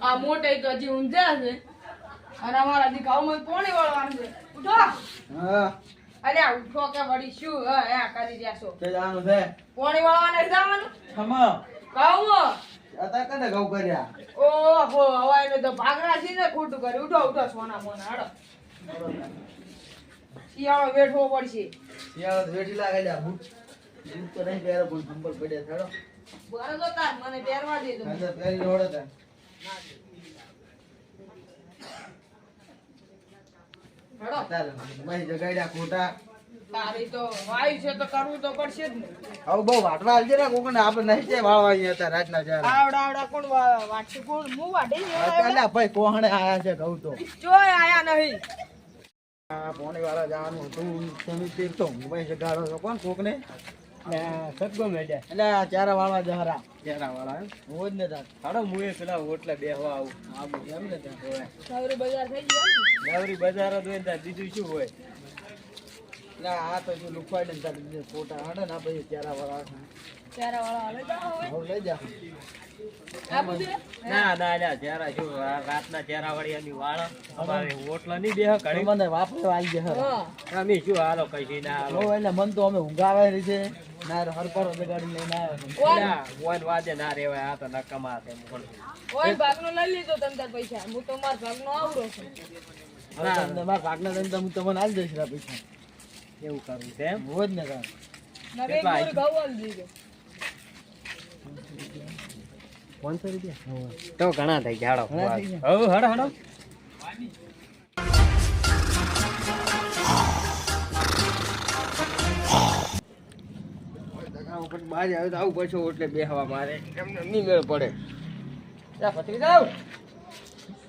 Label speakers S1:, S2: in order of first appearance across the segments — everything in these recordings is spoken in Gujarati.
S1: આ મોટે તો હજી ઊંઝા છે અને અમારા દી ઘઉંમાં પોણી વાળવાનું છે. ઉઠો.
S2: હા
S1: અરે ઉઠો કે વળી શું હે કરી રહ્યા છો?
S2: તે જાનું છે
S1: પોણી વાળવાને જવાનું
S2: ખમા
S1: ઘઉં.
S2: અતા કને ઘઉં કર્યા
S1: ઓહો હવાઈને તો ભાગરા છે ને ખોટું કર્યું. ઉઠો ઉઠો સોના મોના હાડો. શિયાળો બેઠવો પડશે.
S2: શિયાળો વેઠી લાગે જા બૂટ તો નહીં પહેરો પણ સંપલ પડ્યા છાડો
S1: બરો તો તાર મને પહેરવા દેજો.
S2: અંદર પહેરી રોડે તા
S1: હાડો.
S2: ચાલ મહી જગાડ્યા ખોટા
S1: તારી તો વાયુ છે તો કરવું તો પડશે જ ને.
S2: હવે બહુ વાટવા આવજે ને કોકને આપણે નહીં છે વાળવા અહીંયા હતા રાતના ચાર
S1: આવડા આવડા કોણ વાટશે કોણ હું વાટી
S2: અલા ભાઈ કોહણે આયા છે ઘઉં તો
S1: જોય આયા નહીં.
S2: આ પોણી વાળા જવાનું હતું સમી તીર તો ભાઈ જગાડો છો કોણ કોકને
S3: સદગો મેડ્યા
S2: એટલે આ ચારા વાળવા જહરા
S3: કેરા વાળા એમ
S2: હોય જ ને તાર
S3: હાડો મુએ પેલા ઓટલે બેહવા આવું
S2: આબુ એમ ને તાર હોય
S1: સવરી બજાર થઈ ગયો ને.
S3: નવરી બજાર જ હોય ને તાર બીજું શું હોય
S2: એટલે આ તો જો લુખવાડે ને તાર બીજે ફોટા હાડે ને આપણે ચારા વાળા
S1: ચારા વાળા હાલે જાઓ હવે.
S2: હવે લઈ જા
S1: આપું છે?
S3: ના ના ના ચારા શું રાતના ચારા વાળિયાની વાળ અમારે ઓટલા નહીં બેહ ઘડી
S2: મને વાપરે આવી જહરા
S1: હા.
S3: અમે શું હાલો કઈ ના હાલો
S2: હો એટલે મન તો અમે ઊંઘાવે રીતે ના હરપરો જગાડી લઈને આવ્યો
S3: વન વાજે ના રેવાય આ તો નકમા છે
S1: ઓય ભાગનો લઈ લીધો તમ તાર પૈસા. હું તો માર ભાગનો આવડો છું.
S2: હવે તમને મારા ભાગના દઈને હું તમને આલી દઈશ રા પૈસા
S3: એવું કરવું છે એમ
S2: હોય જ ને તાર
S1: નવે એક મોર ઘઉં આલી દીધો.
S3: 500 રૂપિયા તો ઘણા થઈ ગયા
S2: ઘણા થઈ ગયા.
S3: હવ હડો હડો
S2: બહાર આવે તો આવું પડશે એટલે બેહવા મારે એમને નહીં મેળ પડે ભત્રીજા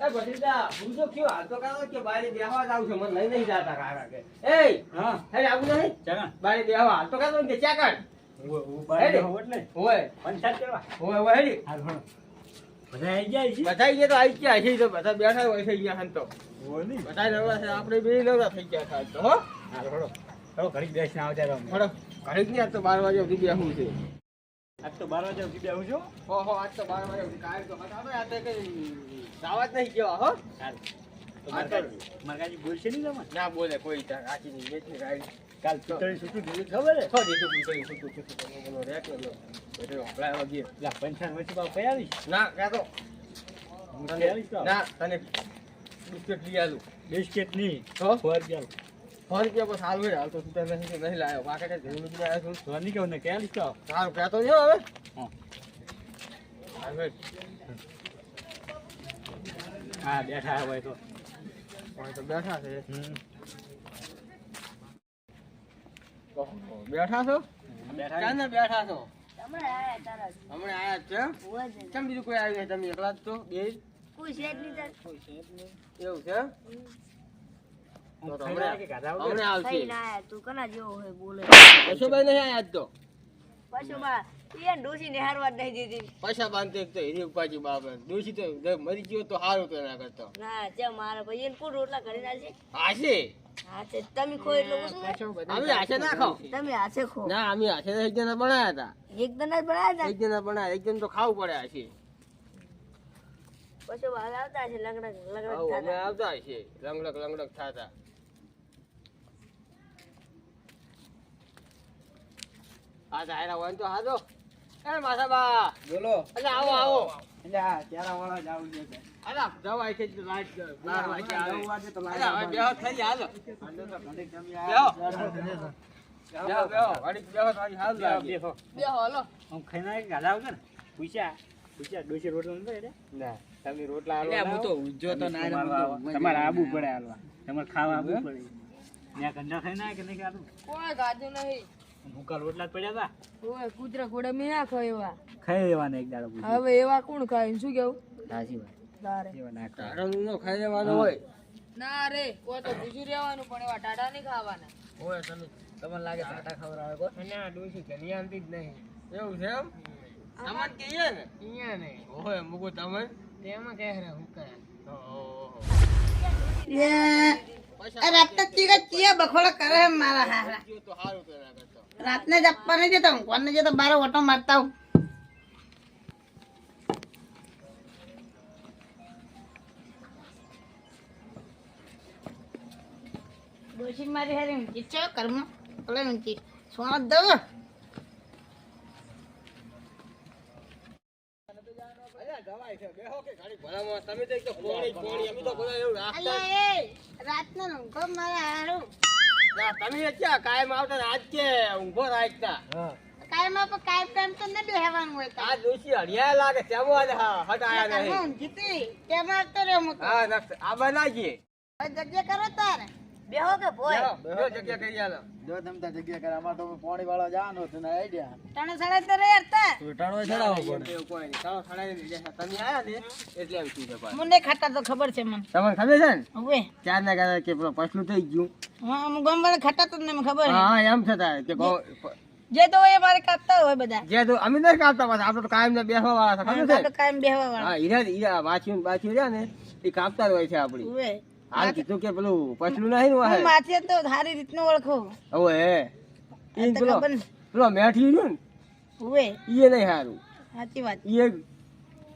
S2: ભત્રીજા હું તો કયો હાલ તો કાઢો કે બારે બેહવા જ આવું છે મને લઈ નહીં જતા કાકા કે એ
S3: હા
S2: હે આવું નહીં
S3: ચાલ
S2: બારે બેહવા હાલ તો કાઢો કે ચા કાઢ
S3: હું બાર એટલે
S2: હોય
S3: પંચાયત કરવા
S2: હોય હોય હેડી
S3: હાલ હડો બધા આવી ગયા છે
S2: બધા ગયા તો આવી ગયા છે તો બધા બેઠા હોય થઈ ગયા હન તો
S3: હોય નહીં
S2: બધા નવરા છે આપણે બે નવરા થઈ ગયા હતા આજ તો હો
S3: હાલ હડો હડો ઘડી બેસીને આવતા રહો
S2: થોડો ઘડીક નહીં આજ તો 12 વાગે સુધી બેહવું છે
S3: આજ તો 12 વાગે સુધી આવું છું
S2: હો આજ તો 12 વાગે સુધી કાલ તો હતા આ તો કઈ જાવા જ નહીં કેવા હો
S3: હાલ તો
S2: આ તો-
S3: મારગાજી બોલશે નહીં તમે
S2: ના બોલે કોઈ તાર આખી ની વેચની ગાડી
S3: કાલ પિત્તળી છૂટું દીધું ખબર હે
S2: છો દીધું બીજું છૂટું છૂટું એનો રેક લો એટલે હમણાં વગી
S3: લા 55 વર્ષ બાદ કઈ આવીશ
S2: ના કાતો
S3: હું કઈ આવીશ તો
S2: ના તને બિસ્કિટ લઈ આલું
S3: બિસ્કિટ નહીં
S2: તો
S3: ફોર ગયા
S2: ફોન કે બસ હાલ હોય હાલ તો તું તને નહીં લાયો પાકેટ ધીરું બીજું આવ્યો છું
S3: તો નહીં કહું ને કઈ આવીશ તો
S2: સારું કહેતો નહીં હવે
S3: હા.
S2: હવે
S3: હા બેઠા હોય તો
S2: કોઈ તો બેઠા છે
S3: હમ
S2: ઓહો, બેઠા છો
S3: બેઠા
S2: ક્યાં બેઠા છો
S4: હમણાં આયા તારા જ.
S2: હમણાં આયા જ છે
S4: હોય જ ને.
S2: કેમ બીજું કોઈ આવ્યું નહીં તમે એકલા જ તો બે
S4: કોઈ છે જ નહીં તાર.
S2: એવું છે તો તો
S3: ખાઈ કે ગાધા વગર?
S2: હમણાં આવશે
S4: ખાઈને આયા. તું કના જેવો હોય બોલે
S2: યશોભાઈ નહીં આયા આજ તો
S4: પાછો બા એ ડોસી ને હારવા જ નહીં દીધી.
S2: પૈસા બાંધતે એક તો હીરી ઉપાજી બાબત દોશી તો મરી ગયો તો સારું તો એના કરતો
S4: ના છે મારા ભાઈ એને કોણ રોટલા કરી નાખશે.
S2: હાશે
S4: હા છે તમે ખો એટલે ઓછું ને.
S2: અમે હાશે ના ખાવ
S4: તમે હાથે ખો.
S2: ના અમે હાશે એક જણા બનાયા હતા
S4: એક દના જ બનાયા હતા.
S2: એક જણા બનાયા એક જણ તો ખાવું પડે હાશે
S4: પછી બહાર આવતા હશે લગડક લગડક
S2: આવું અમે
S4: થતા.
S2: આવતા હશે લંગડક લંગડક થતા આ ધાયરા હોય ને તો હાજો એ માથાબા
S3: બોલો
S2: એટલે આવો આવો
S3: એટલે આ ચારા વાળા જ આવું છે
S2: અલા જવાય છે તો લાઈટ 12 વાગે આવે
S3: 9 વાગે તો
S2: અલા હવે બેહો થઈ જાય હાલો
S3: હાલો તો ઘડીક તમે
S2: બેહો.
S3: આ
S2: બેહો ઘડીક બેહો તો હાલ લાગે
S3: બેહો
S1: બે હાલો.
S3: આમ ખાઈને આવી ગાધા વગર પૂછ્યા ડોસી રોટલો નતો એટલે
S2: ના તમે રોટલા હાલો
S3: એટલે હું તો
S2: ઉજ્જો
S3: તમારે આબુ પડે હાલવા તમારે ખાવા આબુ પડે ત્યાં ગંડા ખાઈને આવે કે નહીં ખાધું
S1: કોઈ ગાધું નહીં.
S3: ભૂકા રોટલા જ પડ્યા હતા
S1: ઓય કૂતરા ઘોડા મેં ના ખાય એવા.
S3: ખાઈ લેવાના એક દાડો પૂછ્યું
S1: હવે એવા કોણ ખાય શું કેવું
S3: સાચી વાત
S1: તારે?
S3: એવા ના ખાય
S2: તારણ નો ખાઈ લેવાનો હોય
S1: ના રે કોઈ તો બીજું રહેવાનું પણ એવા ટાટા નહીં ખાવાના.
S2: હોય તમે તમને લાગે ટાટા ખવડાવે કો ના ડોસી કે નિયાંતી જ નહીં એવું છે એમ તમને કહીએ ને અહીંયા ને હોય મુકો તમને તેમાં કહે રે હું કરે
S5: બખોડા કરે એમ મારા હારા
S2: તો સારું તો એના કરતા
S5: રાતને જ આપવા નહીં જતા હું કોને જતો બાર ઓટો મારતા હું ડોશી મારી હારી ઊંચી છો કર્મ ભલે ઊંચી સોના દવ
S2: અલ્યા દવાઈ છે બેહો કે ગાડી ભલામાં તમે તો એક તો પોણી અમે તો બધા એવું રાખતા
S5: અલ્યા એ રાતનો ઊંઘો મારા હારું
S2: ના તમે ક્યાં કાયમ આવતા ને આજ કે ઊંઘો રાખતા
S5: કાયમાં પણ કાયમ કાયમ તો ન બેહવાનું હોય
S2: આ દોશી હડિયા લાગે તેમાં આલે હટાયા નહીં
S5: ઊંઘી હતી તેમાં આવતો રહ્યો મુકો
S2: હા નક્સ આ બનાવીએ
S5: જગ્યા કરો તારે
S4: બેહો કે ભોય
S2: જો જગ્યા કરી આલો
S3: જો તમ તા જગ્યા કરે અમાર તો પાણી વાળા જવાનો તો ના આઈડિયા
S5: તને સડા તો રે યાર
S3: ટાણો ચડાવો પડે
S2: એવું કોઈ નહીં ચાલો ખડાઈ દીધા તમે આયા ને એટલે આવી ચીજ પાસ
S5: મને ખાતા તો ખબર છે મને
S2: તમને ખબર છે ને
S5: હવે
S2: ચાર ના કહેતા કે પેલો પછલું થઈ ગયું
S5: હા હું ગામવાળા ખાતા તો મને ખબર છે
S2: હા એમ થતા કે
S5: જે તો હોય એ મારે કાપતા હોય બધા
S2: જે તો અમે નથી કાપતા પાછા આપણે તો કાયમ ને બેસવા વાળા છે ખબર
S5: આ તો
S2: છે
S5: કાયમ બેહવા વાળા
S2: હા હીરા બાછી રહ્યા ને એ કાપતા જ હોય છે આપડી
S5: હવે
S2: હાલ કીધું કે પેલું પછલું નહીં ને
S5: હું માથે તો સારી રીતનું ઓળખું
S2: હવે
S5: આ
S2: ઈ
S5: તો
S2: પેલો
S5: ખબર ને.
S2: પેલો મેઠી રહ્યું
S5: હવે
S2: ને ઈ નહીં સારું
S5: સાચી વાત
S2: ઈ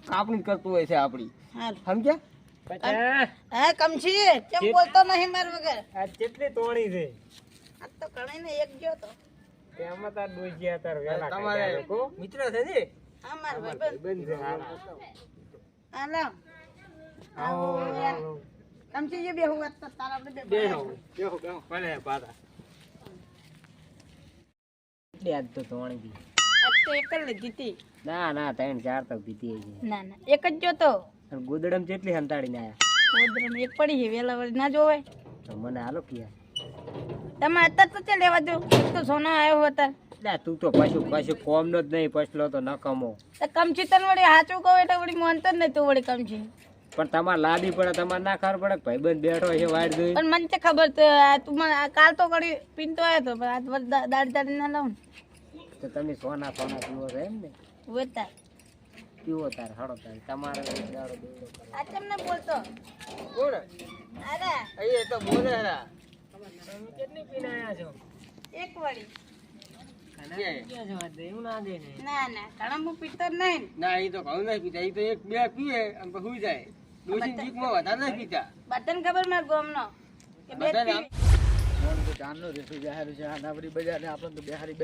S2: કાપણી જ કરતું હોય છે આપડી
S5: હાલ
S2: સમજ્યા
S5: હા કમછી કેમ બોલતો નહીં માર વગર
S3: આ કેટલી તોણી છે
S5: આ તો કણે ને એક જો તો
S3: તેમાં તાર ડોજિયા તાર વેલા
S2: તમારે મિત્ર છે ને
S5: હા માર ભાઈ
S3: બંધ છે
S5: હાલો
S3: આવો
S5: કમછી જે બેહું વાત તો તારા આપણે બે
S3: બેહો બેહો ભલે પાતા આજ તો તોણી દી
S5: આ તો એક જ લીધી હતી
S3: ના ના 3-4 તો પીતી છે
S5: ના ના એક જ જોતો
S3: ગોદડમ જેટલી હંતાડીને આયા
S5: ઓદરમ એક પડી છે વેલા વળી ના જોવે
S3: તો મને હાલો કિયા
S5: તમે અત્યારે તો ચાલ લેવા દો એક તો સોનો આવ્યો હતો
S3: લે તું તો પાછું કોમ નો જ નહીં પછલો તો ન કમો
S5: તો કમછી તને વળી સાચું કહું એટલે વળી માનતો જ નહીં તું વળી કમછી
S3: પણ તમારે લાદી પડે તમારે ના ખબર પડે ભાઈબંધ બેઠો છે વાડ જોઈ
S5: પણ મને તો ખબર તો આ તું મને આ કાલ તો ઘડી પીનતો આવ્યો તો પણ આ વળી દાડી ના લાવું
S3: તો તમે સોના પીવો છો એમ ને
S5: વેતા
S3: પીવો તાર હળો તાર તમારે દાડો દોડો કરો.
S5: આ કેમ ને બોલતો
S2: કોણ
S5: અરે
S2: અહીં તો બોલે હેરા
S3: તમે કેટલી પીને આયા છો
S5: એક વળી
S2: કે?
S3: એવું ના દે ને
S5: ના ના ઘણા હું પીતો જ નહીં
S2: ના એ તો ઘઉં નહીં પીતા એ તો એક બે પીએ અને પછી સુઈ જાય ડોસી જીકમાં વધારે નહીં પીતા
S5: બધાને ખબર મારા ગામનો કે બે
S2: બધાને
S5: પીવી.
S3: ફોન તો ચાંદનો રેસુ બહારી છે આ નાવડી બજાર ને આપણને તો બહારી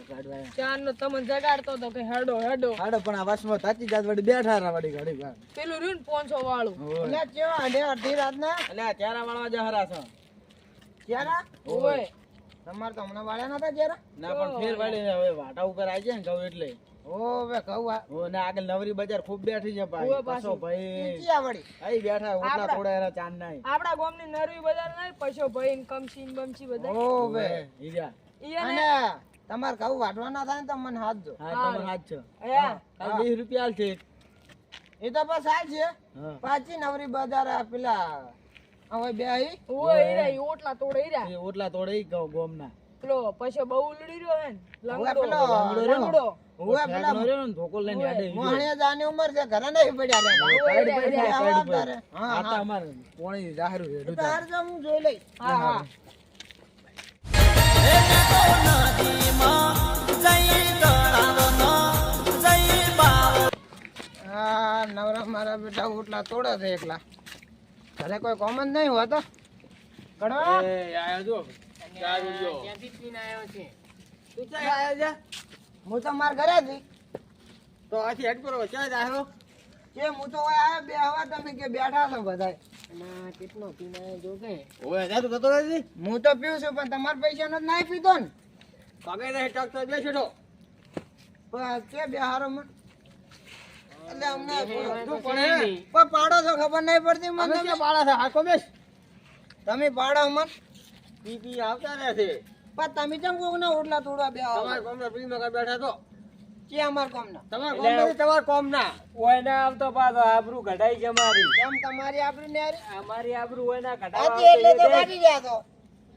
S3: કાઢવા
S1: ચાર નો તમને જગાડતો હતો કે હેડો હેડો
S3: હાડો પણ આ વાસમાં તાચી જાત વડી બેઠા રા વડી ઘડી વાર
S1: પેલું રહ્યું ને 500 વાળું
S3: એટલે કેવા અડે અડધી રાત ના એટલે ચારા વાળવા જહરા છો ચારા
S1: ઓય
S3: તમાર તો હમણાં વાળ્યા નતા ચારા ના પણ ફેર વાળી હવે વાટા ઉપર આવી જાય ને કહું એટલે ઓ હવે કહું ઓ ને આગળ નવરી બજાર ખૂબ બેઠી છે ભાઈ પાછો ભાઈ ક્યાં વળી આઈ બેઠા ઓટલા થોડા એરા ચાંદ નાઈ
S1: આપડા ગામની નરવી બજાર નહીં પૈસો ભાઈ ને કમસી ને બમસી બધા
S3: ઓ બે હીરા
S1: ઈયાને
S3: તમાર કહું વાટવાના થાય ને તો મને હાથ જો હા તમાર હાથ છો
S1: આયા
S3: કાલ 20 રૂપિયા આલ છે એ તો બસ આ છે પાછી નવરી બજાર આ પેલા હવે બે આઈ
S1: ઓય ઈરા ઈ ઓટલા તોડે ઈરા
S3: એ ઓટલા તોડે ગોમના
S1: પેલો પૈસો બહુ ઉલડી રહ્યો હે ને
S3: ઓવે પેલો
S1: લંગડો
S3: ઓવે પેલા ધોકો લઈને આડે મોહણિયા જાની ઉંમર છે ઘરે નહીં પડ્યા રે હા આ અમાર પોણી જાહેરું રેડું તાર જો હું જોઈ લઈ
S1: હા હા
S3: હા નવરા મારા બેટા ઓટલા તોડે છે એકલા ઘરે કોઈ કોમન નહીં હોતો કડવા
S2: એ આયો જો ચાર જો
S3: ક્યાંથી પીને આવ્યો છે
S2: તું ક્યાં આયો છે
S3: હું તો માર ઘરે હતી
S2: તો આથી હેડ કરો ક્યાં આયો
S3: કે હું તો ઓય આયો બે હવા તમે કે બેઠા છો બધાય
S1: ના કેટલો પીને જો કે
S2: ઓય જા તું જતો નથી
S3: હું તો પીઉં છું પણ તમાર પૈસા નો નહીં પીતો ને
S2: પગે નહીં ટકતો બે છોડો
S3: પણ કે બે હારો મને એટલે અમને
S2: તું પણ
S3: પણ પાડો છો ખબર નહીં પડતી
S2: અમે
S3: મને
S2: ક્યાં પાડા છે હાકો બેસ
S3: તમે પાડો મન
S2: પી પી આવતા રહે છે
S3: પણ તમે કેમ કોક ના ઓટલા તોડવા બે આવો
S2: તમારા કોમના પ્રીમાં કા બેઠા તો
S3: કે અમાર કોમ ના
S2: તમારા કોમ નથી તમારા કોમ ના
S3: ઓય ના આવતો પાછો આબરૂ કઢાઈ છે મારી કેમ તમારી આબરૂ ને અમારી આબરૂ ઓય ના કઢાવા એટલે તો કાઢી ગયા તો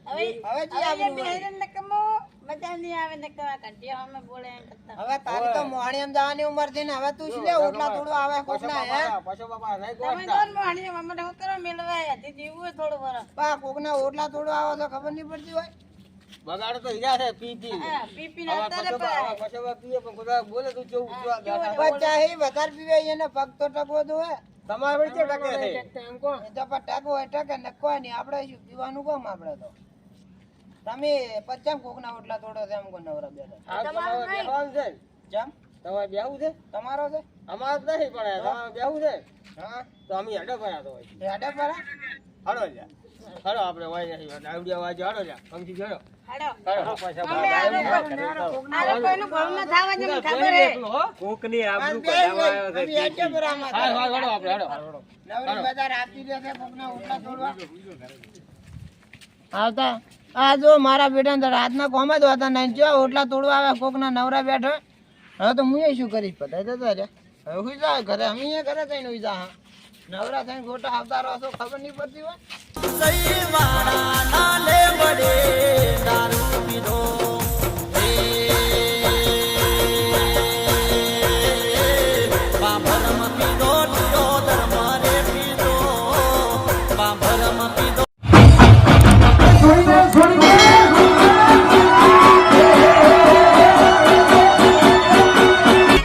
S5: હવે
S3: હવે જી
S5: હવે
S3: આબરૂ
S5: બેહેરન નકમો મજા નહીં આવે નકવા કંટિયા અમે બોલે એમ કરતા
S3: હવે તારી તો મોહણી એમ જવાની ઉંમર થી ને હવે તું શું લે ઓટલા તોડવા આવે કોક ના હે
S2: પછો બાપા નહીં
S5: તમે
S2: ગોઠતા
S5: તો મોહણી મમ્મી હું કરો મેલવાય હતી જીવું હોય થોડું બરો
S3: પા કોક ના ઓટલા તોડવા આવે તો ખબર નહીં પડતી હોય
S2: બગાડ તો હીરા છે પી પી
S5: હા પી ના
S2: હવે
S5: તારે
S2: પછો બા પીએ પણ કોઈ બોલે તું જેવું બેઠા
S3: બચ્ચા હે વધારે પીવે એને પગ તો ટકવો તો હે
S2: તમારે વચ્ચે ટકે છે
S3: એ તો પણ ટકો હોય ટકે નકવા નહીં આપણે શું પીવાનું કોમ આપણે તો તમે પચામ કોકના ઓટલા તોડો છે એમ કો નવરા બેઠા.
S2: આ તમારે બેહવાનું છે ને?
S3: જેમ
S2: તમારે બેહવું છે?
S3: તમારો છે
S2: અમારે જ નહીં પણ તમારે બેહવું છે?
S3: હા
S2: તો અમે હેડો ભર્યા તો હોય.
S3: હેડે પરા
S2: હળો લ્યા. હળો આપણે હોય નહીં. આવડિયા વાજે હળો લ્યા. સમજી ગયો?
S5: હાડો.
S2: હળો. પાછા
S5: અમે આ લોકોનું ઘરનું ના થવા છે, મને ખબર હે.
S2: કોકની આબરૂ
S3: અમે હેડે પરામાં
S2: હા હા હળો આપણે હળો.
S3: નવરી બજાર આપી દે છે કોકના ઓટલા તોડવા આવતા આ જો મારા બેટા રાતના કોમ જ હોતા નહીં જો ઓટલા તોડવા આવે કોકના નવરા બેઠો હવે તો હું શું કરીશ પતા જતા રે હવે હુઈ જા ઘરે અમે ઘરે જઈને હુઈ જા હા નવરા થઈને ખોટા આવતા રહો છો ખબર નહીં પડતી હોય